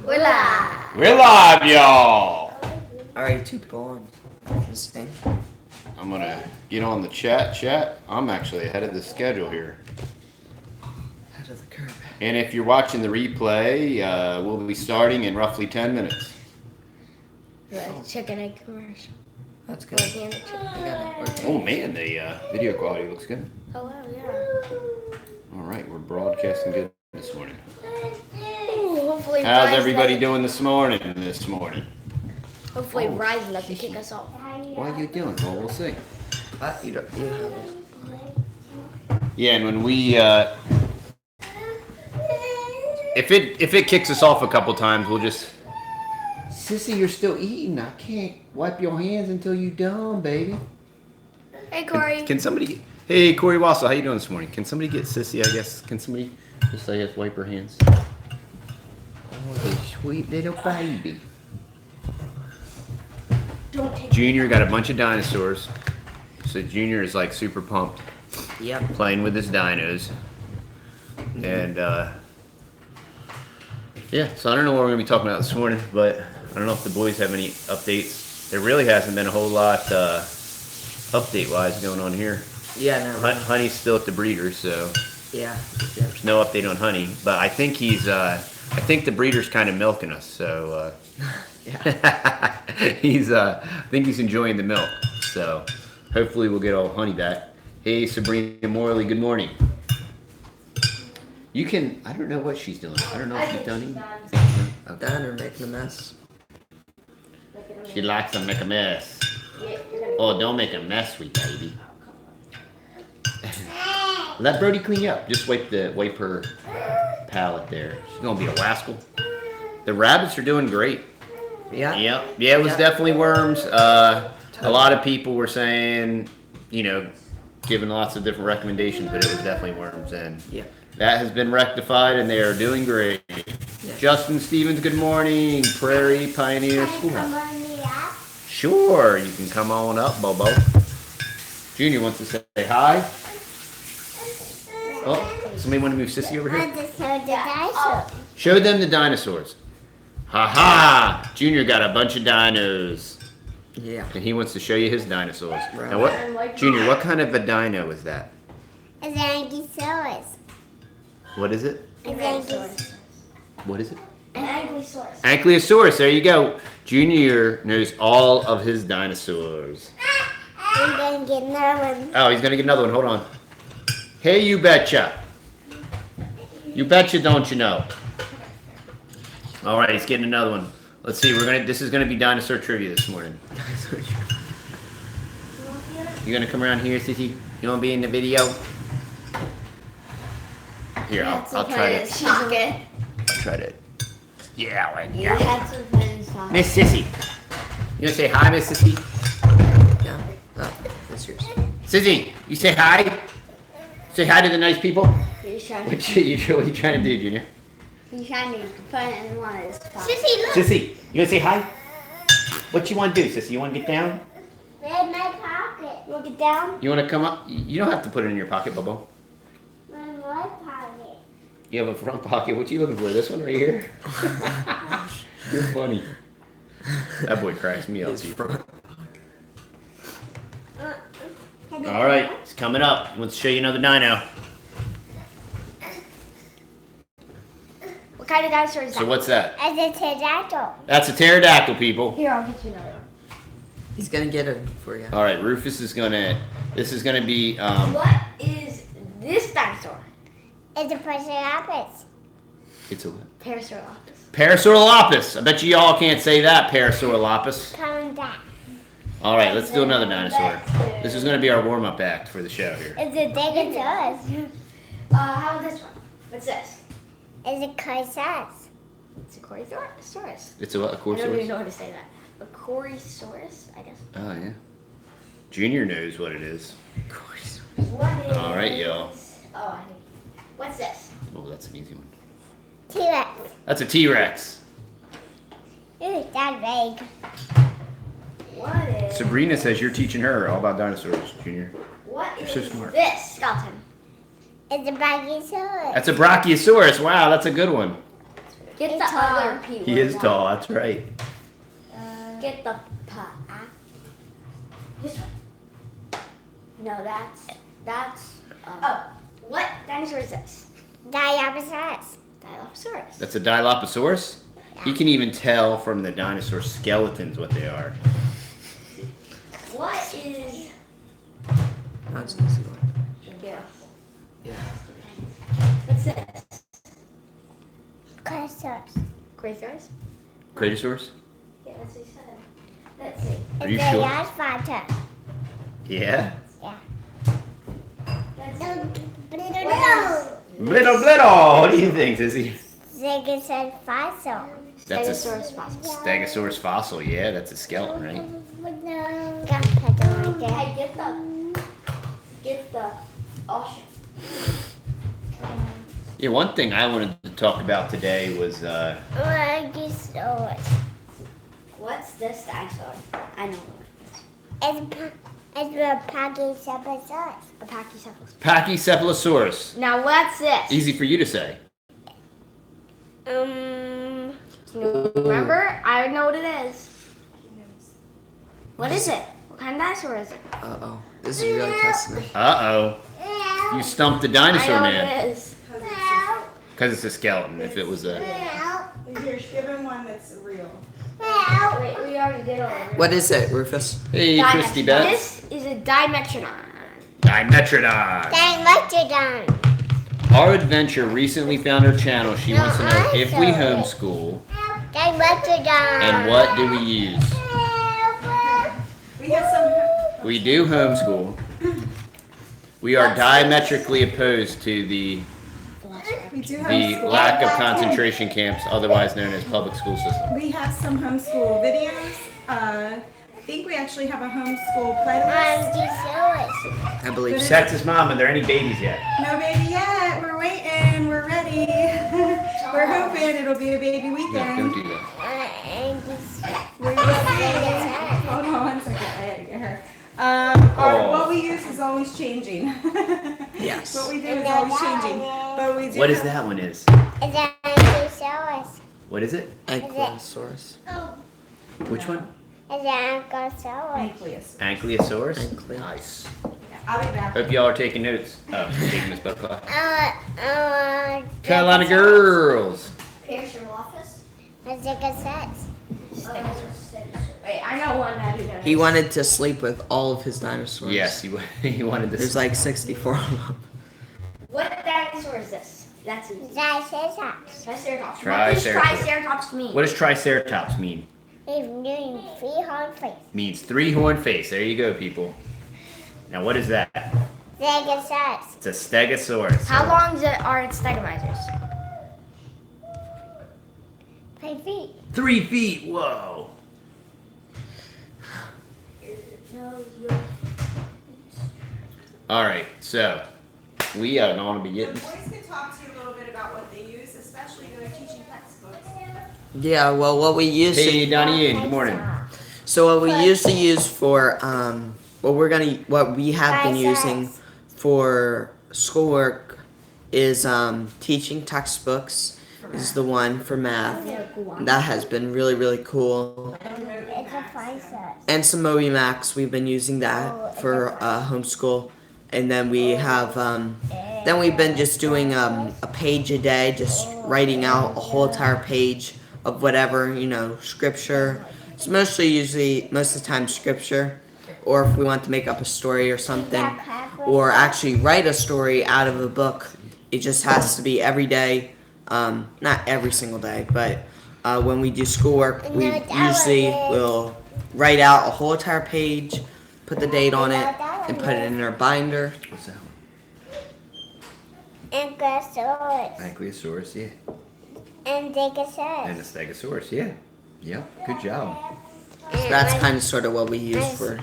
We're live. We're live, y'all. Alright, 2 people on this thing. I'm gonna get on the chat. I'm actually ahead of the schedule here. Ahead of the curve. And if you're watching the replay, we'll be starting in roughly 10 minutes. Chicken egg commercial. That's good. Organic chicken. Oh man, the video quality looks good. Oh wow, yeah. All right, we're broadcasting good this morning. Ooh, hopefully How's Ryan's everybody not- doing this morning? Hopefully Ryan's not to kick us off. What are you doing? Well, we'll see. You don't have it. Yeah, and when we if it kicks us off a couple times, we'll just. Sissy, you're still eating. I can't wipe your hands until you're done, baby. Hey Corey. Can somebody? Hey, Corey Wassel, how you doing this morning? Can somebody get Sissy? I guess. Can somebody just say yes, wipe her hands? Oh, the sweet little baby. Junior got a bunch of dinosaurs, so Junior is like super pumped. Yep. Playing with his dinos, and yeah. So I don't know what we're gonna be talking about this morning, but I don't know if the boys have any updates. There really hasn't been a whole lot update-wise going on here. Yeah, no. Honey's still at the breeder, so Yeah. there's no update on Honey. But I think I think the breeder's kind of milking us. So Yeah. I think he's enjoying the milk. So hopefully we'll get all Honey back. Hey, Sabrina Morley, good morning. You can. I don't know what she's doing. I don't know if she's done anything. Done or making a mess. She likes to make a mess. Oh, don't make a mess, sweet baby. Let Brody clean you up. Just wipe her palate there. She's gonna be a wascal. The rabbits are doing great. Yeah. Yeah, it was definitely worms. A lot of people were saying, giving lots of different recommendations, but it was definitely worms, and Yeah. that has been rectified, and they are doing great. Yeah. Justin Stevens, good morning. Prairie Pioneer School. Sure, you can come on up, Bobo. Junior wants to say hi. Oh, somebody want to move Sissy over here? Show them the dinosaurs. Ha ha! Junior got a bunch of dinos. Yeah. And he wants to show you his dinosaurs. Right. Now what, Junior, what kind of a dino is that? It's Ankylosaurus. What is it? It's What is it? Ankylosaurus. Ankylosaurus, there you go. Junior knows all of his dinosaurs. I'm gonna get another one. Oh, he's gonna get another one, hold on. Hey, you betcha. You betcha, don't you know? All right, he's getting another one. Let's see, this is gonna be dinosaur trivia this morning. You gonna come around here, Sissy? You wanna be in the video? Here, I'll try to. She's okay. I'll try to. Yeah, right. You Yeah. had some friends talk. Miss Sissy. You wanna say hi, Miss Sissy? Yeah. Oh, that's yours. Sissy, you say hi? Say hi to the nice people? You're trying What to, you trying to do, Junior? you're trying to put it in one of his pockets. Sissy, look. Sissy, you wanna say hi? What you wanna do, Sissy? You wanna get down? Where's my pocket? You want to get down? You wanna come up? You don't have to put it in your pocket, Bobo. My right pocket. You have a front pocket. What you looking for? This one right here? You're funny. That boy cracks me up. His front. All right, it's coming up. He wants to show you another dino. What kind of dinosaur is that? So what's that? It's a pterodactyl. That's a pterodactyl, people. Here, I'll get you another one. He's gonna get it for you. All right, Rufus is gonna. This is gonna be. What is this dinosaur? It's a Parasaurolophus. It's a what? Parasaurolophus. Parasaurolophus. I bet you all can't say that, Parasaurolophus. Coming back. All right, let's do another dinosaur. This is gonna be our warm-up act for the show here. It's a Stegosaurus. How about this one? What's this? It's a Chrysalis. It's a Corythosaurus. It's a what? A I don't even Corsaurus? know how to say that. A Corysaurus, I guess. Oh yeah. Junior knows what it is. Of course. What is? All right, y'all. Oh, I need. What's this? Oh, that's an easy one. T-Rex. That's a T-Rex. Ooh, that big. What is? Sabrina says you're teaching her all about dinosaurs, Junior. What You're is so smart. this skeleton? It's a Brachiosaurus. That's a Brachiosaurus. Wow, that's a good one. Get He's the tall. other P word. He is out. tall. That's right. Get the pa. This one. No, that's. What dinosaur is this? Dilophosaurus. Dilophosaurus. That's a Dilophosaurus. You can even tell from the dinosaur skeletons what they are. What is? That's an easy one. Yeah. Yeah. What's this? Cryosaurus. Cratosaurus? Kratosaurus? Yeah, that's what he said. Let's see. Are you It's a sure? large fighter. Yeah. Let's see. Blittle blittle. What do you think, Sissy? Stegosaurus fossil. That's a Stegosaurus fossil. Stegosaurus fossil. Yeah, that's a skeleton, right? Got put it right there. Hey, get the ocean. Yeah, one thing I wanted to talk about today was Brachiosaurus. What's this dinosaur? I know. It's a Pachycephalosaurus. A pachycephalosaurus. Pachycephalosaurus. Now what's this? Easy for you to say. Remember? I know what it is. What is it? What kind of dinosaur is it? Uh-oh. This is really testing me. Uh-oh. You stumped the dinosaur I know man. what it is. Because it's a skeleton. If it was a... Here, give him one that's real. Wait, we already did all of it. What is it, Rufus? Hey, Christy Beth. This is a Dimetrodon. Dimetrodon. Dimetrodon. Our adventure recently found her channel. She wants to know if we homeschool Dimetrodon. and what do we use. We have some. We do homeschool. We are diametrically opposed to the We do the homeschool. lack of concentration camps, otherwise known as public school system. We have some homeschool videos. I think we actually have a homeschool playlist. Brachiosaurus. I believe so. Texas mom, are there any babies yet? No baby yet. We're waiting. We're ready. We're hoping it'll be a baby No, weekend. don't do that. We will see. Hold on one second. I had to get her. What we use is always changing. Yes. What we do is always changing. But we do. What is that one is? It's a Brachiosaurus. What is it? Ankylosaurus. Which one? It's an Ankylosaurus. Nucleus. Ankylosaurus? Ankylo- Nice. I'll be back. Hope y'all are taking notes. Oh, taking this butterfly. Carolina Carolina girls. Pierce your office? Stegosaurus. Wait, I know one that he knows. He wanted to sleep with all of his dinosaurs. Yes, he wanted this. There's like 64 of them. What dinosaur is this? That's easy. Triceratops. Triceratops. What does Triceratops. Triceratops mean? What does triceratops mean? It's doing 3 face. Means three-horned face. There you go, people. Now, what is that? Stegosaurus. It's a stegosaurus. How long are its stegomizers? 5 feet. 3 feet. Whoa. All right, so we are going to be getting. Boys can talk to you a little bit about what they use, especially when they're teaching textbooks. Yeah, well, what we used to... Hey, Donnie, Ian, good morning. So what we used to use for what we have been using for schoolwork is teaching textbooks is the one for math. That has been really, really cool. It's a Triceratops. And some Moby Max, we've been using that for homeschool. And then we have then we've been just doing a page a day, just writing out a whole entire page of whatever, scripture. It's most of the time scripture, or if we want to make up a story or something, or actually write a story out of a book. It just has to be every day, not every single day, but when we do schoolwork, we usually will write out a whole entire page, put the date on it, and put it in our binder. What's that one? Ankylosaurus. Ankylosaurus, yeah. And Stegosaurus. And a stegosaurus, yeah. Yep, good job. So that's kind of sort of what we use for.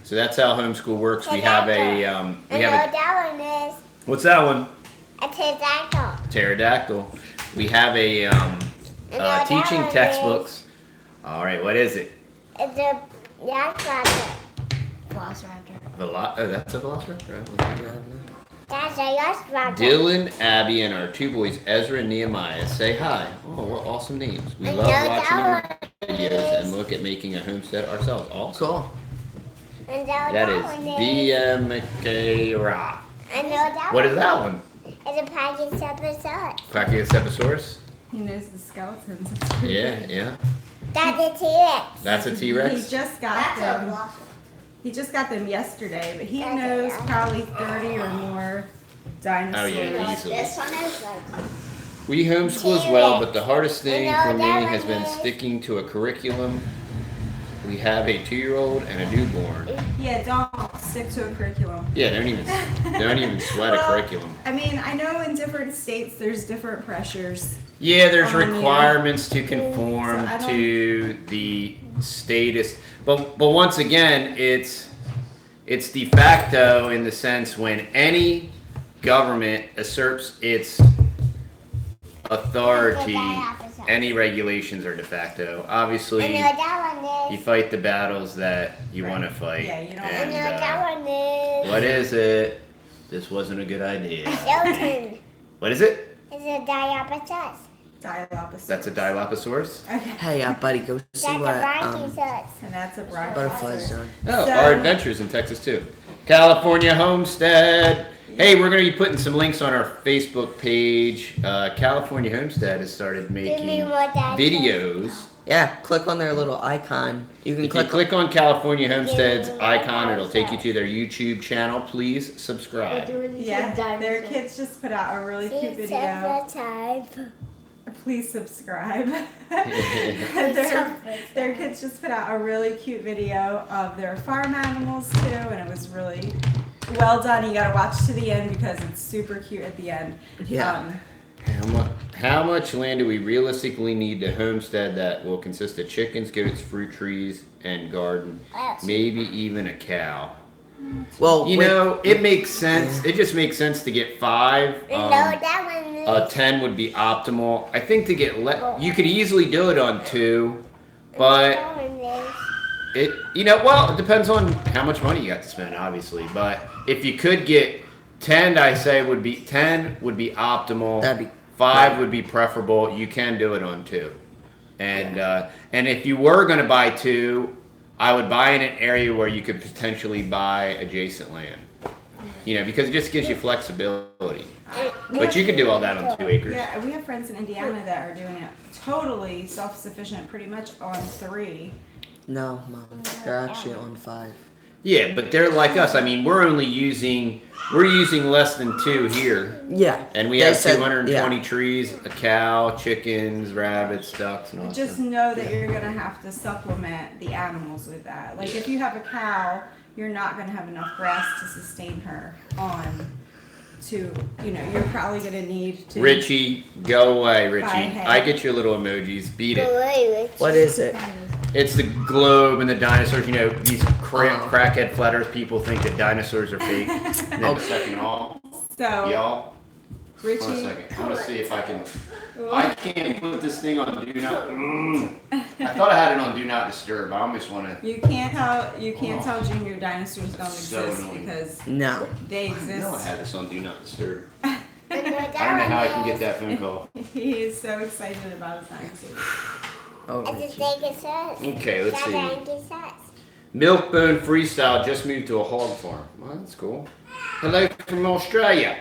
So that's how homeschool works. We have a that one is what's that one? a pterodactyl. Pterodactyl. We have a teaching that one textbooks. All right, what is it? It's a Velociraptor. Velociraptor. Oh, that's a velociraptor. That's a yes rocket. Dylan, Abby, and our two boys, Ezra and Nehemiah, say hi. Oh, what awesome names. We love watching our videos and look at making a homestead ourselves. Awesome. Cool. And That is BMK. I know that What one. is that one? It's a package episode. Brachiocephasaurus? He knows the skeletons. Yeah. That's a T-Rex. That's a He T-Rex? just got them. He just got them yesterday, but he knows probably 30 or more dinosaurs. Oh, yeah, easily. This one is like. We homeschool as well, but the hardest thing for me has been sticking to a curriculum. We have a 2-year-old and a newborn. Yeah, don't stick to a curriculum. Yeah, they don't even sweat a curriculum. I mean, I know in different states there's different pressures. Yeah, there's On you. requirements to conform So I don't- to the status, but once again, it's de facto in the sense when any government asserts its authority, any regulations are de facto. I Obviously, know that one you is. fight the battles that you want to fight. Yeah, you don't I And, know that one is. what is it? This wasn't a good idea. Skeleton. What is it? It's a Dilophosaurus. Dilophosaurus. That's a Dilophosaurus? Okay. Hey, buddy, go see That's a what Brontosaurus. And that's a butterflies brontosaurus. doing. Oh, So- our adventures in Texas too. California Homestead. Hey, we're going to be putting some links on our Facebook page. California Homestead has started making me more dinosaurs. videos. Yeah, click on their little icon. You can If you click. click on California Homestead's Give me icon, it'll take you dinosaurs. to their YouTube channel. Please subscribe. Yeah, their kids just put out a really cute It's video. a type. Please subscribe. their kids just put out a really cute video of their farm animals too, and it was really well done. You gotta watch to the end because it's super cute at the end. Yeah. How much land do we realistically need to homestead that will consist of chickens, goats, fruit trees, and garden? Maybe even a cow. Well, You know, it makes sense. It just makes sense to get 5. You know that one is. 10 would be optimal. I think to get you could easily do it on 2, but That one is. it depends on how much money you got to spend, obviously. But if you could get 10, I say 10 would be optimal. That'd be 5 would be preferable. You can do it on 2, and if you were going to buy 2, I would buy in an area where you could potentially buy adjacent land. Because it just gives you flexibility. But you could do all that on 2 acres. Yeah, we have friends in Indiana that are doing it totally self-sufficient, pretty much on 3. no, Mom, they're actually on 5. Yeah, but they're like us. I mean, we're using less than 2 here, Yeah. and we They have said- 220 trees, a cow, chickens, rabbits, ducks, and all that Just stuff. know that you're gonna have to supplement the animals with that. Like if you have a cow, you're not gonna have enough grass to sustain her on. You're probably gonna need to. Richie, go away, Richie. Bye, I get your little emojis. Beat it. What is it? It's the globe and the dinosaurs. These crackhead flat earth people think that dinosaurs are fake. And then second all, So y'all. Hold on a Richie, second. I'm gonna see if I can. I can't put this thing on do not. I thought I had it on do not disturb. I almost want to. you can't tell Junior dinosaurs don't So exist annoying. because No. they I know I exist. had this on do not disturb. I I don't know how I can get that phone call. He is so excited about his dinosaurs. Oh, I just think it says. Okay, let's see. It says. Milkbone Freestyle just moved to a hog farm. Well, that's cool. Hello from Australia.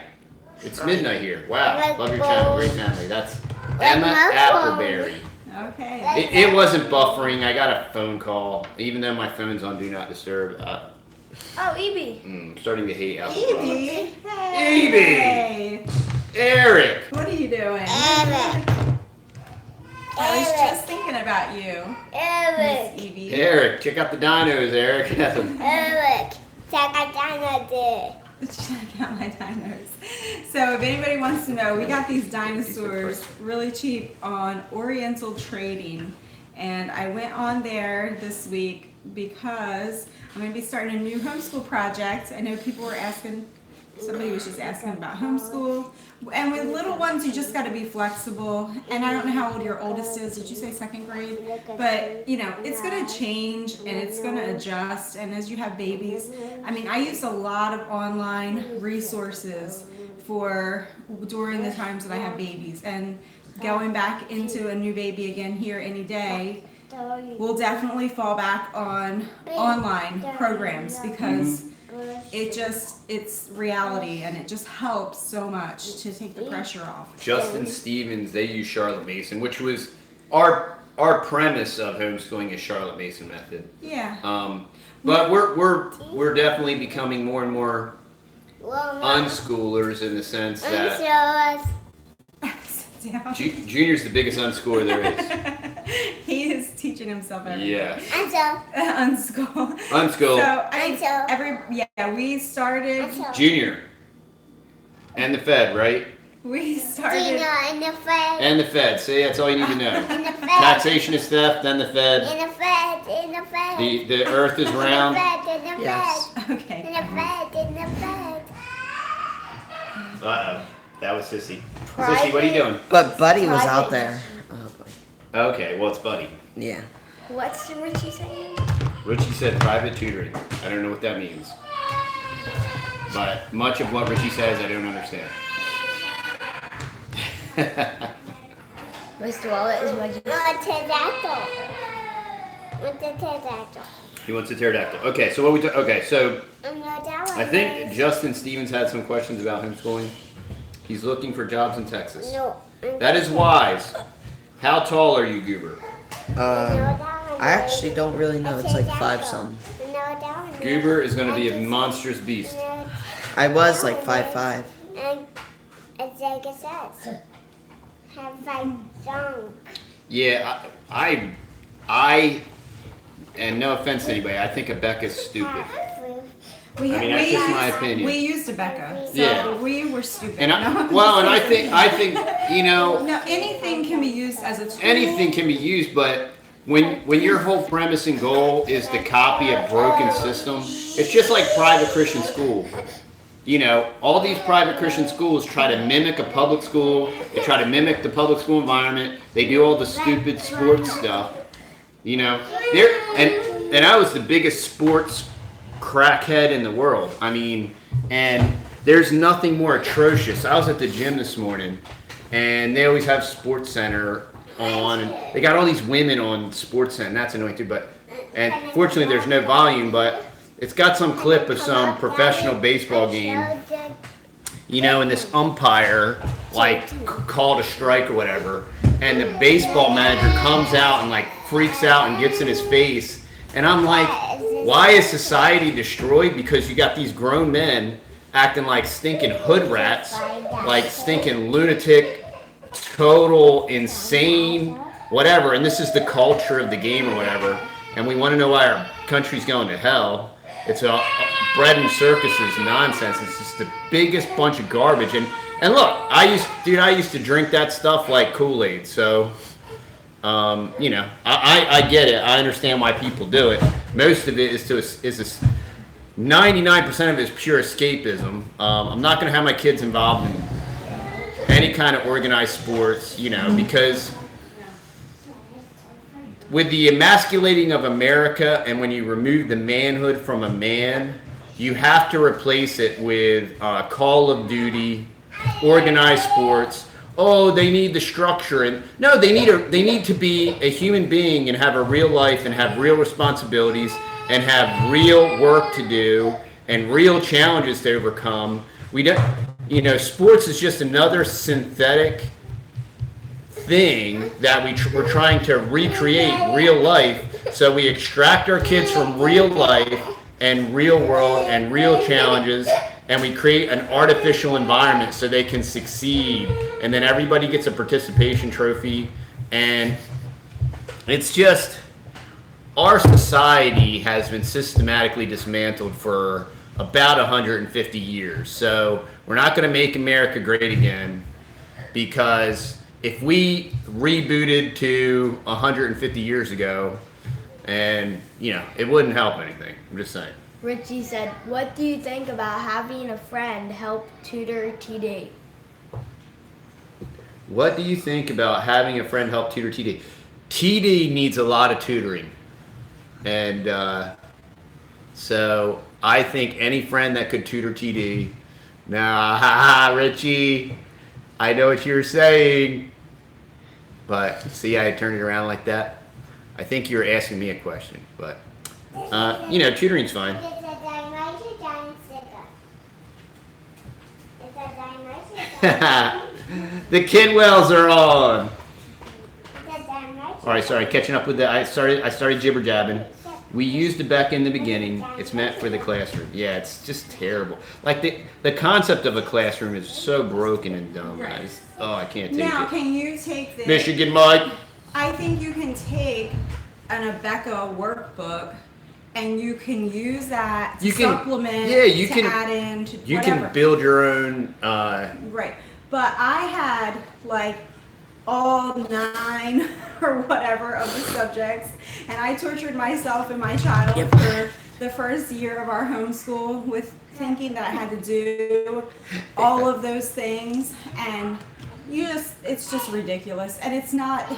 It's midnight here. Wow, love your channel. Great family. That's Emma Appleberry. Okay. It wasn't buffering. I got a phone call, even though my phone's on do not disturb. Oh, Evie. I'm starting to hate Apple. Evie. Hey. Eric. What are you doing? Eric. I was just thinking about you, Eric. Miss Evie. Eric, check out the dinos, Eric. Eric. Check out dinosaur. Check out my dinos. So if anybody wants to know, we got these dinosaurs really cheap on Oriental Trading. And I went on there this week because I'm going to be starting a new homeschool project. I know people were asking somebody was just asking about homeschool. And with little ones, you just got to be flexible. And I don't know how old your oldest is. Did you say second grade? But, you know, it's going to change and it's going to adjust. And as you have babies, I mean, I use a lot of online resources for during the times that I have babies. And going back into a new baby again here any day, we'll definitely fall back on online programs because it's reality and it just helps so much to take the pressure off. Justin Stevens, they use Charlotte Mason, which was our premise of homeschooling is Charlotte Mason method. Yeah. But we're definitely becoming more and more unschoolers in the sense that Junior's the biggest unschooler there is. He is teaching himself everything. Yeah. Unschool. Unschool. So we started. Junior. And the Fed, right? We started. Gina and the Fed. And the Fed. See, that's all you need to know. And the Fed. Taxation is theft, then the Fed. And the Fed. And the Fed. The earth is round. And the Fed. And the Yes. Fed. Okay. And the Fed. And the Fed. Uh-oh. That was Sissy. Sissy, what are you doing? But Buddy was out there. Oh boy. Okay, well, it's Buddy. Yeah. What's Richie saying? Richie said private tutoring. I don't know what that means. But much of what Richie says, I don't understand. Mr. Wallet is what you Pterodactyl. With the pterodactyl. He wants a pterodactyl. Okay, so what we do? Okay, so And that one I think is- Justin Stevens had some questions about homeschooling. He's looking for jobs in Texas. No. That is wise. How tall are you, Goober? I actually don't really know. It's like 5 something. Goober is going to be a monstrous beast. I was like 5'5". And it's like it says. Have like junk. Yeah, I, and no offense to anybody, I think Rebecca's stupid. I mean, that's just my opinion. We used a Becca, so Yeah. we were stupid. And No, I think, you know, no, anything can be used as a tool. anything can be used, but when your whole premise and goal is to copy a broken system, it's just like private Christian school. You know, all these private Christian schools try to mimic a public school. They try to mimic the public school environment. They do all the stupid sports stuff. You know, and I was the biggest sports crackhead in the world. I mean, and there's nothing more atrocious. I was at the gym this morning, and they always have Sports Center on, and they got all these women on Sports Center. That's annoying too, and fortunately there's no volume, but it's got some clip of some professional baseball game, you know, and this umpire like called a strike or whatever, and the baseball manager comes out and like freaks out and gets in his face, and I'm like, why is society destroyed? Because you got these grown men acting like stinking hood rats, like stinking lunatic, total insane, whatever, and this is the culture of the game or whatever, and we want to know why our country's going to hell. It's a bread and circuses nonsense. It's just the biggest bunch of garbage. And look, I used to drink that stuff like Kool-Aid. So, you know, I get it. I understand why people do it. Most of it is 99% of it is pure escapism. I'm not going to have my kids involved in any kind of organized sports, you know, because with the emasculating of America, and when you remove the manhood from a man, you have to replace it with Call of Duty, organized sports. Oh, they need the structure, and no, they need to be a human being and have a real life and have real responsibilities and have real work to do and real challenges to overcome. We don't, you know, sports is just another synthetic thing that we're trying to recreate real life, so we extract our kids from real life and real world and real challenges, and we create an artificial environment so they can succeed, and then everybody gets a participation trophy. And it's just, our society has been systematically dismantled for about 150 years, so we're not going to make America great again, because if we rebooted to 150 years ago, and, you know, it wouldn't help anything. I'm just saying. Richie said, what do you think about having a friend help tutor TD? What do you think about having a friend help tutor TD? TD needs a lot of tutoring. And so I think any friend that could tutor TD. Nah, Richie, I know what you're saying. But see, I turned it around like that. I think you were asking me a question. But, you know, tutoring's fine. It's a dynamite giant sticker. It's a dynamite The Kidwells are on. It's a dynamite. All right, sorry, catching up with the. I started jibber jabbing. We used the Beck in the beginning. It's meant for the classroom. Yeah, it's just terrible. Like the concept of a classroom is so broken and dumb. Right. I can't take Now, it. can you take this? Michigan Mike. I think you can take an Abeka workbook and you can use that to supplement, you to can add in, to You whatever. can build your own. Right. But I had like all 9 or whatever of the subjects, and I tortured myself and my child for the first year of our homeschool with thinking that I had to do all of those things, and it's just ridiculous, and it's not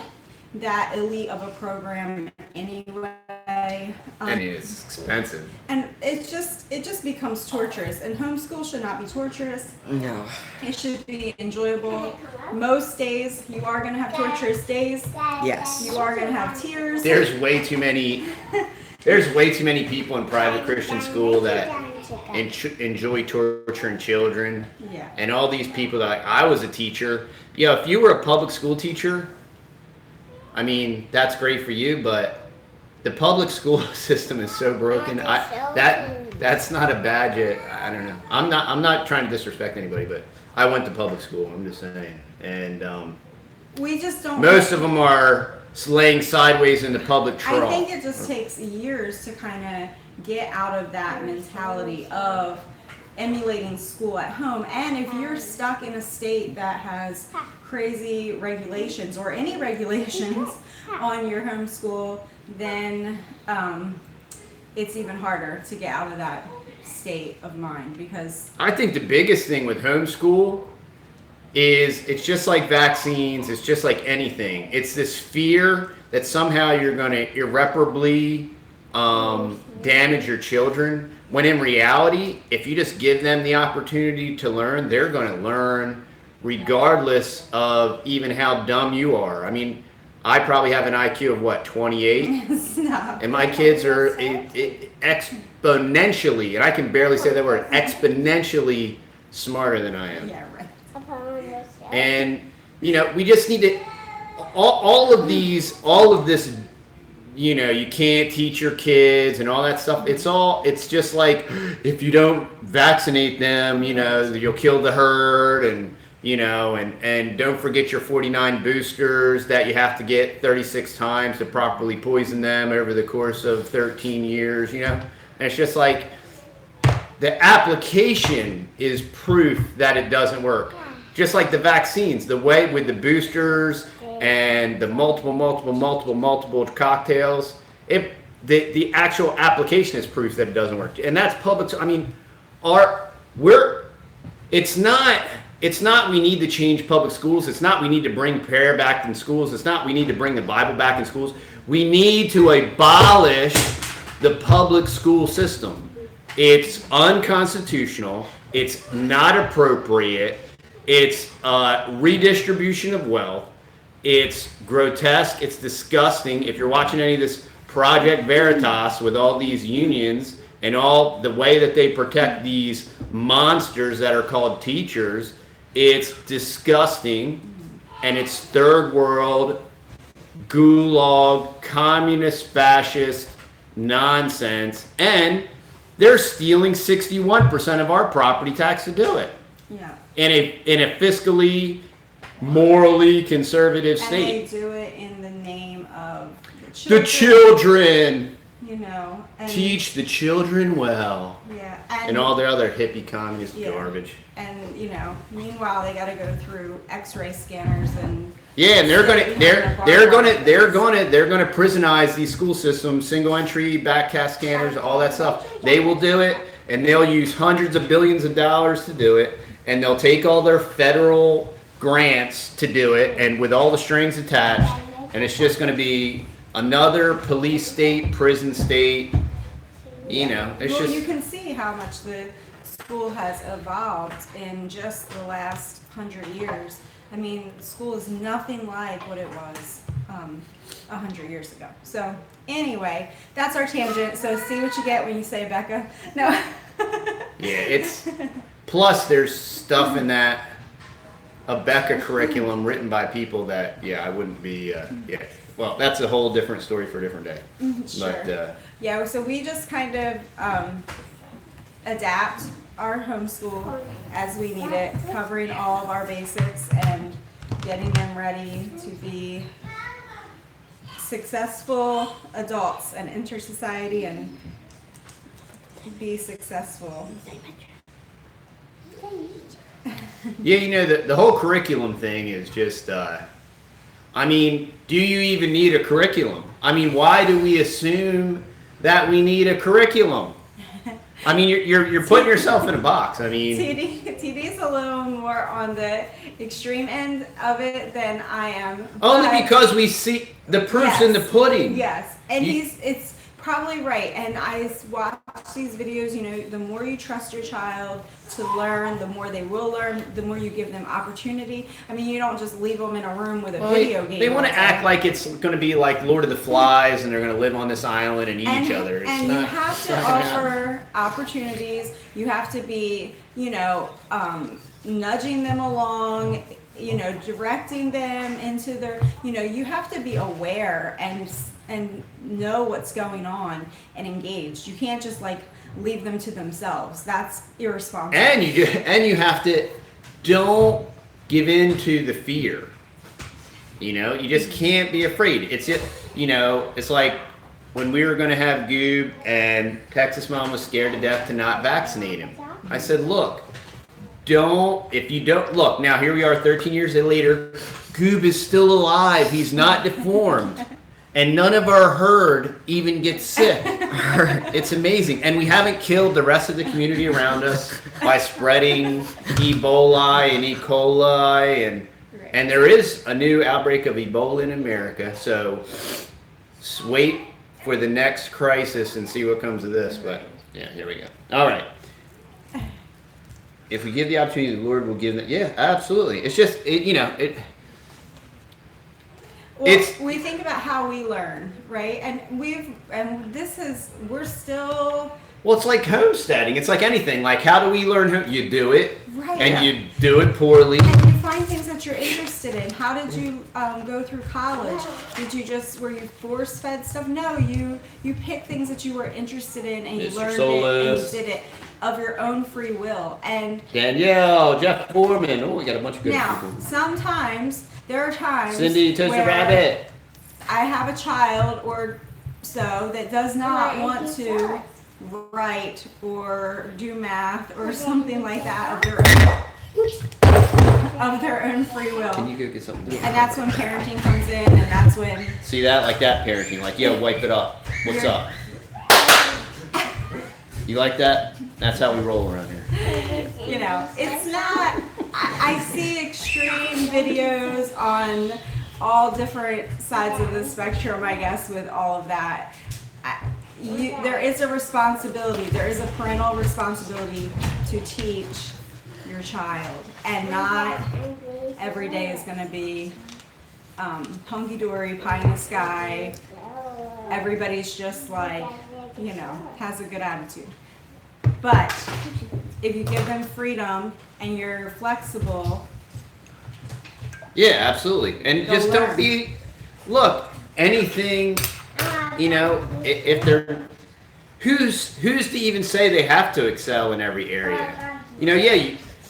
that elite of a program anyway. And it's expensive. And it just becomes torturous, and homeschool should not be torturous. No. It should be enjoyable. Most days you are going to have torturous days. Yes. You are going to have tears. There's way too many people in private Christian school that enjoy torturing children. Yeah. And all these people that I was a teacher. Yeah, if you were a public school teacher, I mean, that's great for you, but the public school system is so broken. That's not a badge. I don't know. I'm not trying to disrespect anybody, but I went to public school. I'm just saying, and We just don't. most of them are laying sideways in the public trough. I think it just takes years to kind of get out of that mentality of emulating school at home. And if you're stuck in a state that has crazy regulations or any regulations on your homeschool, then it's even harder to get out of that state of mind, because I think the biggest thing with homeschool is it's just like vaccines. It's just like anything. It's this fear that somehow you're going to irreparably damage your children. When in reality, if you just give them the opportunity to learn, they're going to learn regardless of even how dumb you are. I mean, I probably have an IQ of what, 28? Stop. And my kids are exponentially, and I can barely say that word, exponentially smarter than I am. Yeah, right. And, you know, we just need to, all of this, you know, you can't teach your kids and all that stuff. It's just like, if you don't vaccinate them, you know, you'll kill the herd, and, you know, and don't forget your 49 boosters that you have to get 36 times to properly poison them over the course of 13 years, you know. And it's just like, the application is proof that it doesn't work. Just like the vaccines, the way with the boosters and the multiple cocktails, the actual application is proof that it doesn't work. And that's public. I mean, it's not we need to change public schools. It's not we need to bring prayer back in schools. It's not we need to bring the Bible back in schools. We need to abolish the public school system. It's unconstitutional. It's not appropriate. It's redistribution of wealth. It's grotesque. It's disgusting. If you're watching any of this Project Veritas with all these unions and all the way that they protect these monsters that are called teachers, it's disgusting. And it's third world, gulag, communist, fascist nonsense. And they're stealing 61% of our property tax to do it. Yeah. In a fiscally, morally conservative state. And they do it in the name of The children. You know. And, Teach the children well. Yeah. And all their other hippie communist Yeah. garbage. And, you know, meanwhile, they got to go through x-ray scanners and Yeah, and they're So gonna you have they're gonna prisonize these school systems, single entry, backcast scanners, all that stuff. They will do it, and they'll use hundreds of billions of dollars to do it, and they'll take all their federal grants to do it, and with all the strings attached, and it's just gonna be another police state, prison state. You know, it's well, just you can see how much the school has evolved in just the last 100 years. I mean, school is nothing like what it was 100 years ago. So anyway, that's our tangent. So see what you get when you say Becca. No. yeah, it's plus there's stuff in that a Becca curriculum written by people that I wouldn't be yeah. Well, that's a whole different story for a different day. Sure. But Yeah, so we just kind of adapt our homeschool as we need it, covering all of our basics and getting them ready to be successful adults and enter society and be successful. yeah, you know, the whole curriculum thing is just I mean, do you even need a curriculum? I mean, why do we assume that we need a curriculum? I mean, you're putting yourself in a box. I mean, TD's a little more on the extreme end of it than I am. only but- because we see the proof's in the pudding. Yes, and You- it's probably right. And I watch these videos, you know, the more you trust your child to learn, the more they will learn, the more you give them opportunity. I mean, you don't just leave them in a room with a video game. They want to all the act time. like it's going to be like Lord of the Flies, and they're going to live on this island and eat each other. It's and not, you have it's to not gonna happen. offer opportunities. You have to be, you know, nudging them along, you know, directing them into their, you know, you have to be aware and know what's going on and engaged. You can't just like leave them to themselves. That's irresponsible. And you have to don't give in to the fear. You know, you just can't be afraid. It's it. You know, it's like when we were going to have Goob, and Texas mom was scared to death to not vaccinate him. I said, look, if you don't look now. Here we are, 13 years later. Goob is still alive. He's not deformed. And none of our herd even gets sick. It's amazing. And we haven't killed the rest of the community around us by spreading Ebola and E. coli. And there is a new outbreak of Ebola in America. So wait for the next crisis and see what comes of this. But yeah, here we go. All right. If we give the opportunity, the Lord will give it. Yeah, absolutely. It's just, Well, we think about how we learn, right? And we're still well, it's like homesteading. It's like anything. Like, how do we learn? You do it, right. and you do it poorly. And you find things that you're interested in. How did you go through college? Were you force fed stuff? No, you picked things that you were interested in and you Mr. learned it Solis. and you did it of your own free will. And Danielle, Jeff Foreman. Oh, we got a bunch of good now, people. sometimes there are times Cindy Toaster where Rabbit. I have a child or so that does not want to write or do math or something like that of their own free will. Can you go get something? And that's when parenting comes in, and that's when See that? Like that parenting. Like, yo, wipe it up. What's up? You like that? That's how we roll around here. you know, it's not. I see extreme videos on all different sides of the spectrum, I guess, with all of that. There is a responsibility. There is a parental responsibility to teach your child, and not every day is going to be hunky-dory, pie in the sky. Everybody's just like, has a good attitude. But if you give them freedom and you're flexible, Yeah, absolutely. And They'll just learn. don't be, look, anything, if they're, who's to even say they have to excel in every area?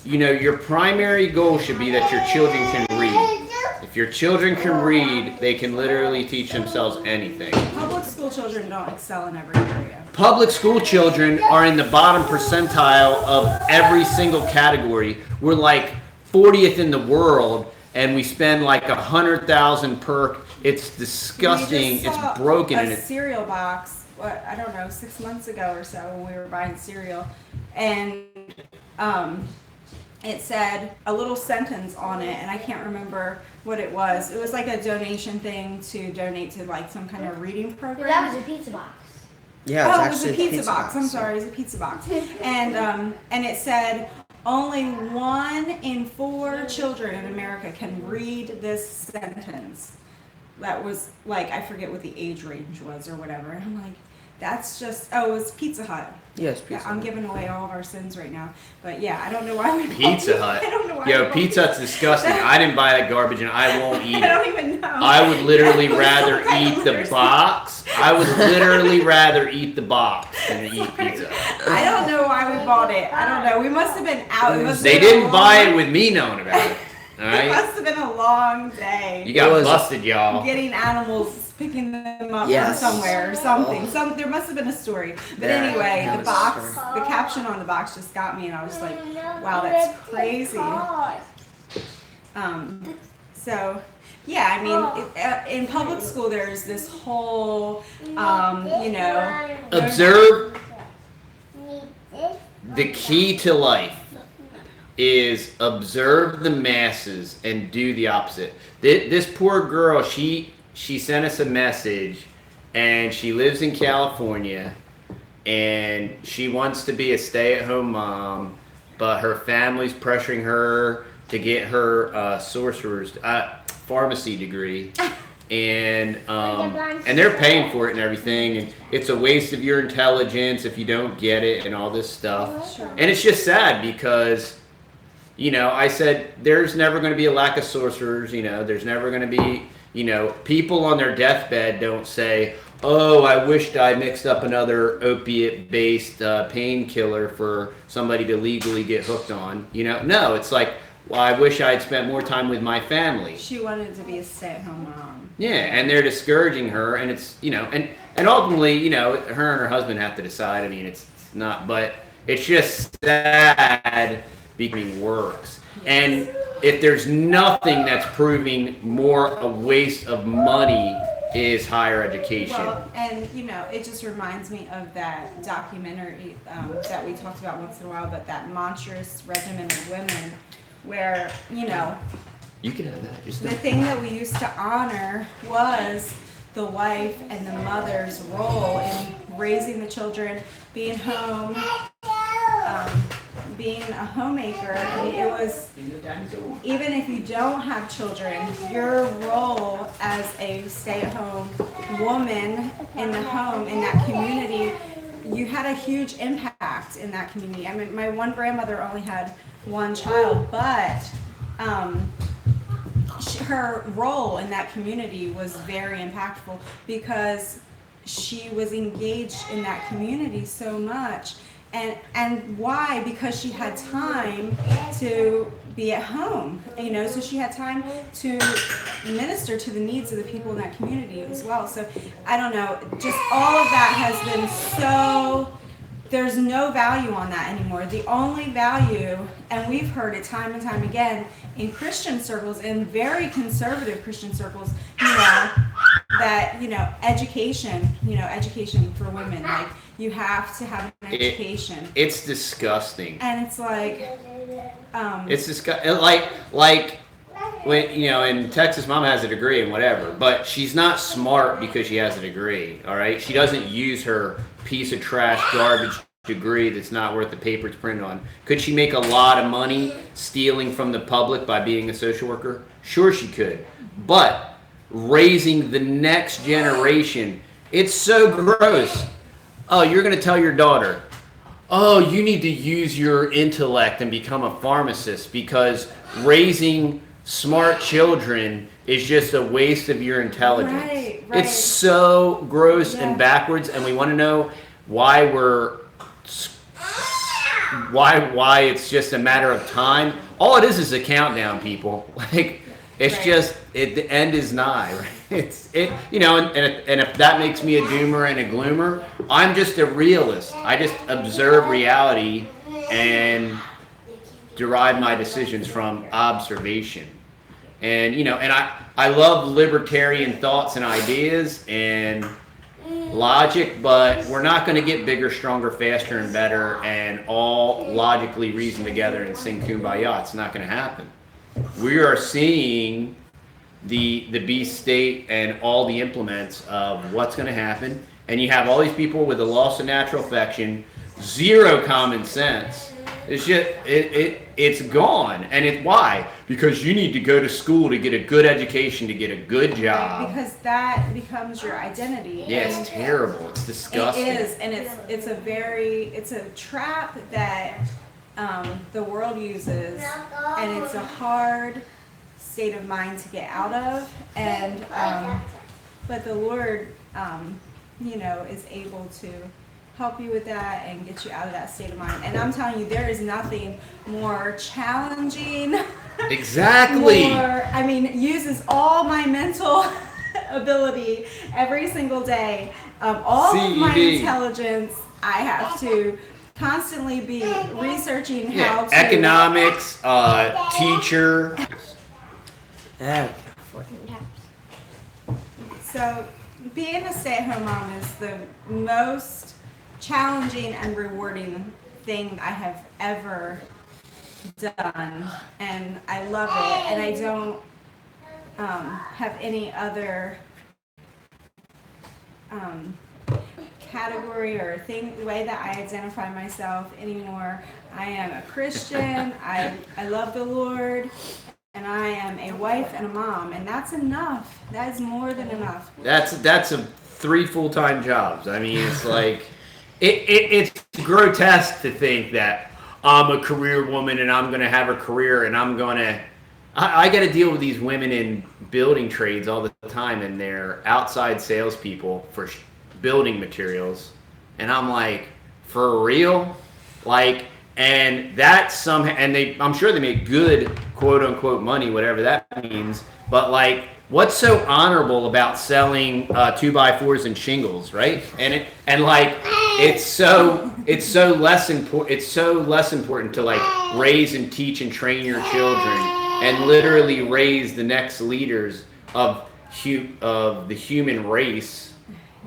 Your primary goal should be that your children can read. If your children can read, they can literally teach themselves anything. public school children don't excel in every area. Public school children are in the bottom percentile of every single category. We're like 40th in the world, and we spend like 100,000 per. It's disgusting. We just saw It's broken, a and it's cereal box. What, I don't know, 6 months ago or so when we were buying cereal, and it said a little sentence on it, and I can't remember what it was. It was like a donation thing to donate to like some kind of reading program. That was a pizza box. Yeah, Oh, it it's was a actually pizza box. I'm sorry, it was a pizza box. And it said only 1 in 4 children in America can read this sentence. That was like, I forget what the age range was or whatever. And I'm like, that's just, oh, it was Pizza Hut. Yes, Yeah, Pizza I'm Hut. giving away all of our sins right now. But yeah, I don't know why we bought Pizza Hut. I don't know why we Yo, bought Pizza Hut's disgusting. I didn't buy that garbage, and I won't eat I don't it. even know. I would literally It was rather some kind eat of the weird- box. I would literally rather eat the box than to eat pizza. I don't know why we bought it. I don't know. We must have been out. It must have They been a didn't buy long- it with me knowing about it. All It right, must have been a long day. you got It was- busted, y'all. Getting animals, picking them up Yes. from somewhere or something. There must have been a story. But Yeah, anyway, there the was a box, story. the caption on the box just got me, and I was like, wow, that's crazy. So, yeah, I mean, in public school, there's this whole, Observe. The key to life is observe the masses and do the opposite. This poor girl, she sent us a message, and she lives in California, and she wants to be a stay-at-home mom, but her family's pressuring her to get her pharmacy degree. And they're paying for it and everything, and it's a waste of your intelligence if you don't get it and all this stuff. Sure. And it's just sad because, I said there's never going to be a lack of sorcerers. There's never going to be, people on their deathbed don't say, oh, I wished I mixed up another opiate-based painkiller for somebody to legally get hooked on. No, it's like, well, I wish I had spent more time with my family. She wanted to be a stay-at-home mom. Yeah, and they're discouraging her, and it's, and ultimately, her and her husband have to decide. I mean, it's not, but it's just sad becoming works. And if there's nothing that's proving more a waste of money is higher education. Well, and it just reminds me of that documentary that we talked about once in a while, but that monstrous regimen of women, where You can have that. Just the thing that we used to honor was the wife and the mother's role in raising the children, being home, being a homemaker. I mean, it was, even if you don't have children, your role as a stay-at-home woman in the home, in that community, you had a huge impact in that community. I mean, my one grandmother only had one child, but her role in that community was very impactful because she was engaged in that community so much. And why? Because she had time to be at home, so she had time to minister to the needs of the people in that community as well. So I don't know, just all of that has been so, there's no value on that anymore. The only value, and we've heard it time and time again in Christian circles, in very conservative Christian circles, that, education for women, like, you have to have an education. It's disgusting. And it's like, It's disgusting. Like when in Texas, mom has a degree and whatever, but she's not smart because she has a degree. All right, she doesn't use her piece of trash garbage degree that's not worth the paper it's printed on. Could she make a lot of money stealing from the public by being a social worker? Sure, she could. But raising the next generation, it's so gross. Oh, you're going to tell your daughter, oh, you need to use your intellect and become a pharmacist because raising smart children is just a waste of your intelligence. Right. It's so gross and backwards, and we want to know why why it's just a matter of time. All it is a countdown, people. Like, it's just the end is nigh. Right? And if that makes me a doomer and a gloomer, I'm just a realist. I just observe reality and derive my decisions from observation. And and I love libertarian thoughts and ideas and logic, but we're not going to get bigger, stronger, faster, and better, and all logically reason together and sing Kumbaya. It's not going to happen. We are seeing the beast state and all the implements of what's going to happen, and you have all these people with the loss of natural affection, zero common sense. It's just it's gone, and why? Because you need to go to school to get a good education, to get a good job. Because that becomes your identity. Yeah, it's terrible. It's disgusting. It is, and it's a trap that the world uses, and it's a hard state of mind to get out of. And but the Lord, is able to help you with that and get you out of that state of mind. And I'm telling you, there is nothing more challenging. Exactly. Uses all my mental ability every single day. All of my intelligence, I have to constantly be researching how to. Economics, teacher. Yeah. So being a stay-at-home mom is the most challenging and rewarding thing I have ever done, and I love it, and I don't have any other category or way that I identify myself anymore. I am a Christian. I love the Lord, and I am a wife and a mom, and that's enough. That is more than enough. That's a 3 full-time jobs. I mean, it's like it's grotesque to think that I'm a career woman and I'm going to have a career and I got to deal with these women in building trades all the time, and they're outside salespeople for building materials, and I'm like, for real? Like, and that's I'm sure they make good quote unquote money, whatever that means, but like, what's so honorable about selling 2x4s and shingles, right? It's so less important to like raise and teach and train your children and literally raise the next leaders of the human race.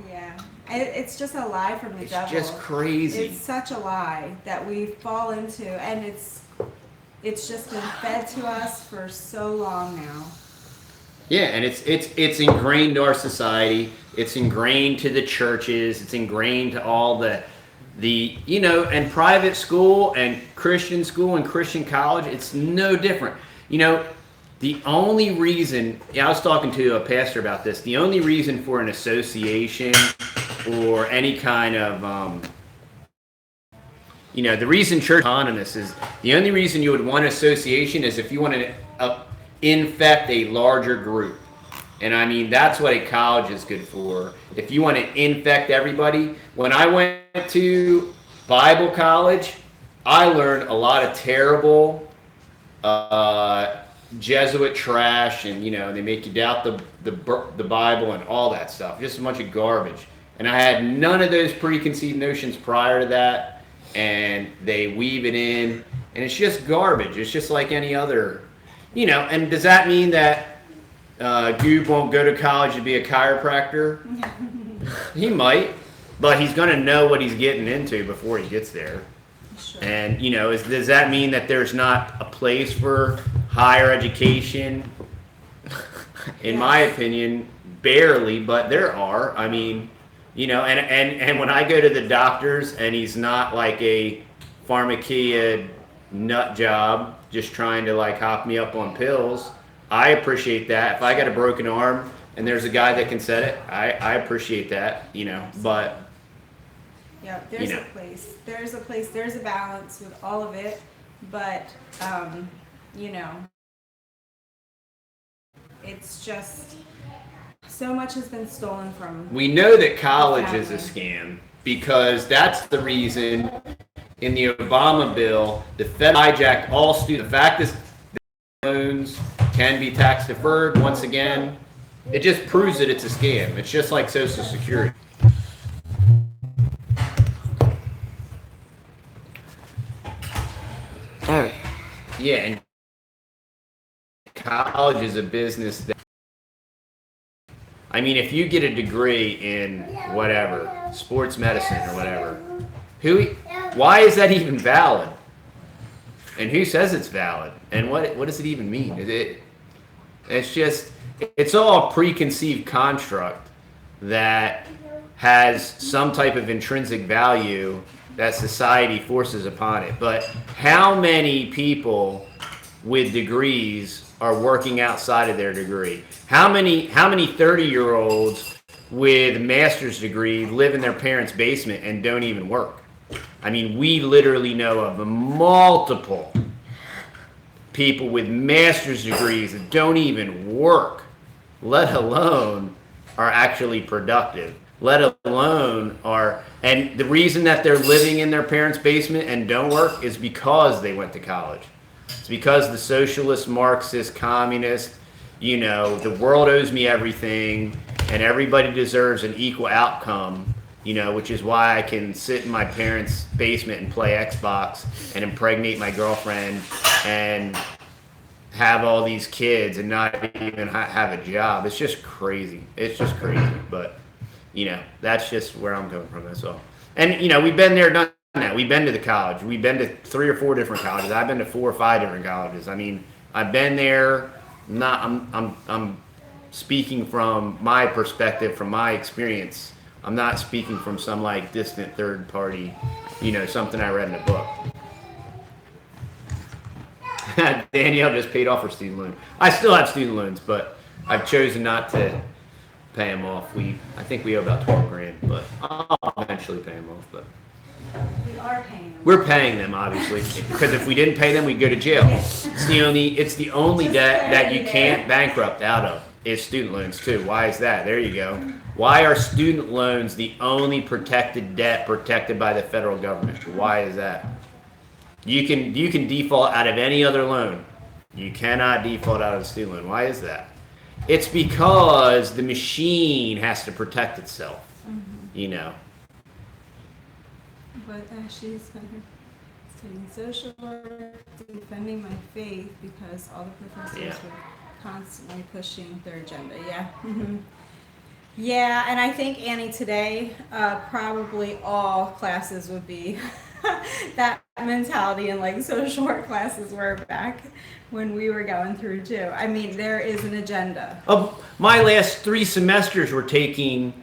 Yeah, it's just a lie from the devil. It's just crazy. It's such a lie that we fall into, and it's just been fed to us for so long now. Yeah, and it's ingrained to our society. It's ingrained to the churches. It's ingrained to all the and private school and Christian school and Christian college. It's no different. The only reason, I was talking to a pastor about this. The only reason for an association or any kind of the reason church autonomous is the only reason you would want an association is if you want to infect a larger group. And I mean, that's what a college is good for. If you want to infect everybody. When I went to Bible college, I learned a lot of terrible Jesuit trash, and they make you doubt the Bible and all that stuff. Just a bunch of garbage. And I had none of those preconceived notions prior to that, and they weave it in, and it's just garbage. It's just like any other. And does that mean that Goob won't go to college to be a chiropractor? He might, but he's going to know what he's getting into before he gets there. Sure. And, does that mean that there's not a place for higher education? In my opinion, barely, but there are. I mean, and when I go to the doctors and he's not like a pharmacia nut job just trying to like hop me up on pills, I appreciate that. If I got a broken arm and there's a guy that can set it, I appreciate that, but yeah, there's a place, there's a balance with all of it, but it's just so much has been stolen from. We know that college is a scam because that's the reason in the Obama bill, the Fed hijacked all student. The fact is that loans can be tax deferred. Once again, it just proves that it's a scam. It's just like Social Security. All right. Yeah, and college is a business that, I mean, if you get a degree in whatever, sports medicine or whatever, why is that even valid? And who says it's valid? And what does it even mean? It's all a preconceived construct that has some type of intrinsic value that society forces upon it. But how many people with degrees are working outside of their degree? How many 30-year-olds with a master's degree live in their parents' basement and don't even work? I mean, we literally know of multiple people with master's degrees that don't even work, let alone are actually productive, let alone and the reason that they're living in their parents' basement and don't work is because they went to college. It's because the socialist, Marxist, communist, the world owes me everything and everybody deserves an equal outcome, which is why I can sit in my parents' basement and play Xbox and impregnate my girlfriend and have all these kids and not even have a job. It's just crazy. But, that's just where I'm coming from, that's all. And, we've been there, done that. We've been to the college. We've been to 3 or 4 different colleges. I've been to 4 or 5 different colleges. I mean, I've been there. I'm speaking from my perspective, from my experience. I'm not speaking from some distant third party, something I read in a book. Danielle just paid off her student loan. I still have student loans, but I've chosen not to pay them off. I think we owe about $12,000, but I'll eventually pay them off. But We are paying them. we're paying them, obviously, because if we didn't pay them, we'd go to jail. It's the only debt that you can't bankrupt out of is student loans too. Why is that? There you go. Why are student loans the only protected debt protected by the federal government? Why is that? You can default out of any other loan. You cannot default out of a student loan. Why is that? It's because the machine has to protect itself. But she's studying social work, defending my faith because all the professors were constantly pushing their agenda. Yeah. Yeah, and I think, Annie, today probably all classes would be that mentality, and social work classes were back when we were going through too. I mean, there is an agenda. My last 3 semesters were taking,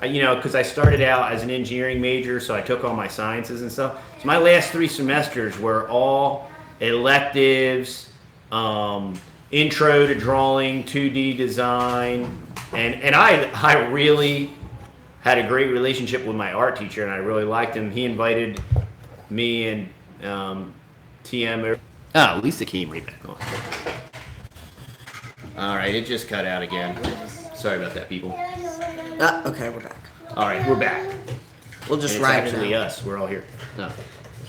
because I started out as an engineering major, so I took all my sciences and stuff. So my last 3 semesters were all electives, intro to drawing, 2D design, and I really had a great relationship with my art teacher, and I really liked him. He invited me and TM. At least it came right back on. All right, it just cut out again. Sorry about that, people. Okay, we're back. All right, we're back. We'll just And ride it's it actually out. us. We're all here. No,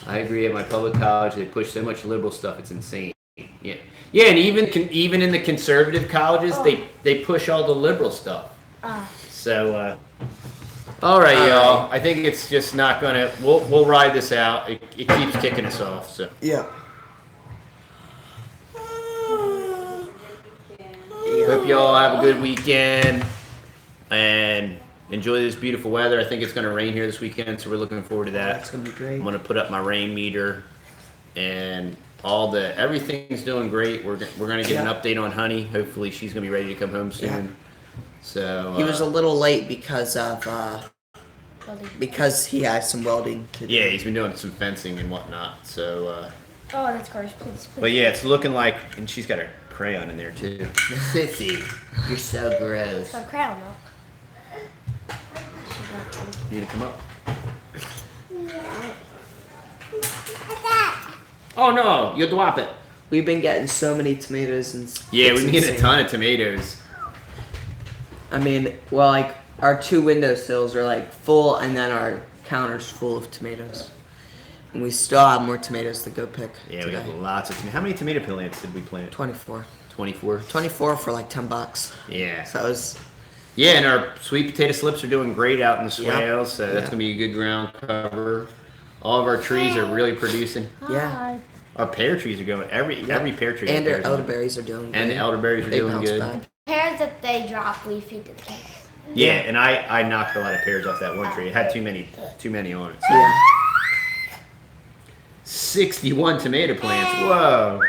I agree. At my public college, they push so much liberal stuff. It's insane. Yeah, and even in the conservative colleges, they push all the liberal stuff. So, all right, y'all. I think it's just not gonna. We'll ride this out. It keeps kicking us off. So Yeah. hope y'all have a good weekend and enjoy this beautiful weather. I think it's gonna rain here this weekend, so we're looking forward to that. That's gonna be great. I'm gonna put up my rain meter, and everything's doing great. We're gonna get an update on Honey. Hopefully, she's gonna be ready to come home soon. Yeah. So He was a little late because he has some welding to do. yeah, he's been doing some fencing and whatnot. So, Oh, that's gross. Please. but yeah, it's looking like, and she's got a crayon in there too. Sissy, you're so gross. It's a crown, though. You need to come up. Oh no, you drop it. We've been getting so many tomatoes and Yeah, it's we need a insane. ton of tomatoes. I mean, well, our 2 windowsills are full, and then our counter's full of tomatoes. And we still have more tomatoes to go pick. Yeah, today. we got lots of tomatoes. How many tomato plants did we plant? 24. 24. 24 for $10. Yeah. So it was. Yeah, and our sweet potato slips are doing great out in the swales, so that's Yeah. gonna be a good ground cover. All of our trees are really producing. Yeah. Our pear trees are going. Every pear tree. And has our pears on it. elderberries are doing good. And the elderberries are They doing bounce good. back. Pears that they drop, we feed to the kids. Yeah, and I knocked a lot of pears off that one tree. It had too many on it. So. Yeah. 61 tomato plants. Whoa.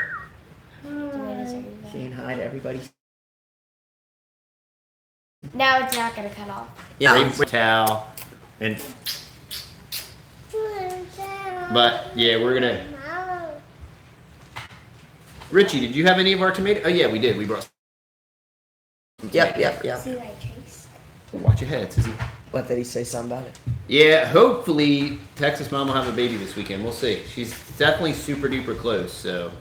Tomatoes are good. Saying hi to everybody. No, it's not gonna cut off. Yeah. Great towel. And but yeah, we're gonna. Richie, did you have any of our tomato? Oh yeah, we did. We brought. Yep. See like trees. Watch your head, Sissy. What did he say something about it? Yeah, hopefully Texas Mom will have a baby this weekend. We'll see. She's definitely super duper close. So,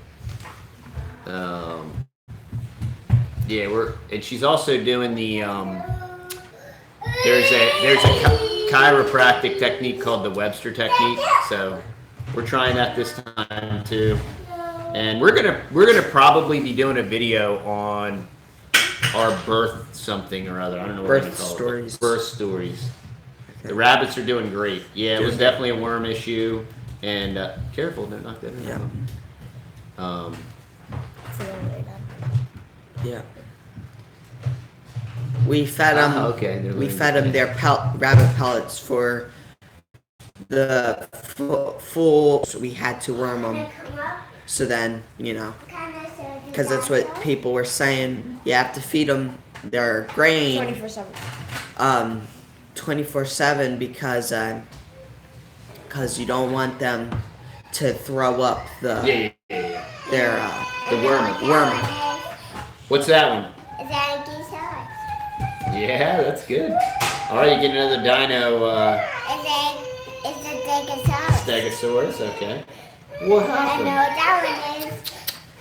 yeah, and she's also doing the there's a chiropractic technique called the Webster technique. So we're trying that this time too, and we're gonna probably be doing a video on our birth something or other. I don't know what we're gonna Birth call it. stories. Birth stories. The rabbits are doing great. Yeah, it was definitely a worm issue, and careful, don't knock that in. Yeah. It's a little weird. Yeah. We fed them. Okay. We fed them their rabbit pellets for the full. So we had to worm them. So then, because that's what people were saying. You have to feed them their grain 24/7. 24/7 because you don't want them to throw up Yeah. their The worm. What's that one? Yeah, that's good. All right, you get another dino. Stegosaurus. Okay. What happened?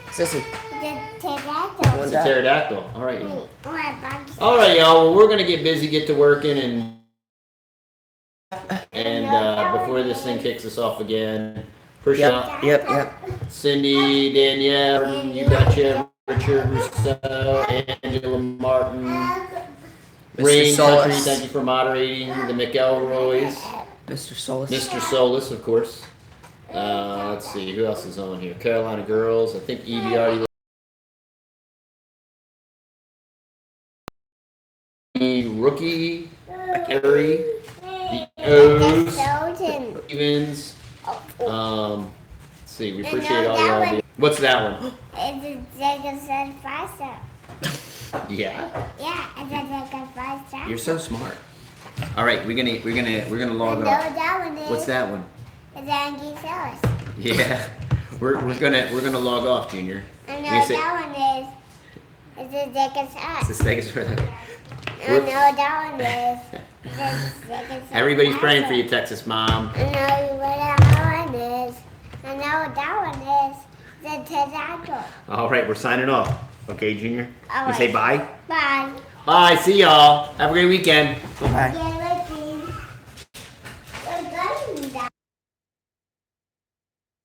Sissy. It's a pterodactyl. All right. All right, y'all. Well, we're gonna get busy, get to working, and before this thing kicks us off again, Yep. Cindy, Danielle, you betcha, Richard Rousseau, Angela Martin, Rain Solis. Country, thank you for moderating, the McElroys, Mr. Solis. Mr. Solis, of course. Let's see, who else is on here? Carolina Girls, I think Evie already. The Rookie, Harry, the O's, Stevens. Let's see, we appreciate all y'all. What's that one? Yeah. You're so smart. All right, we're gonna log off. What's that one? Yeah, we're gonna log off, Junior. I know You say- that one is. It's a Stegosaurus. It's the Stegosaurus. I know that one is. It's a Stegosaurus. Everybody's praying for you, Texas Mom. I know what that one is. I know what that one is. The pterodactyl. All right, we're signing off. Okay, Junior. All You say right. bye. Bye. Bye. See y'all. Have a great weekend. Bye. Yeah.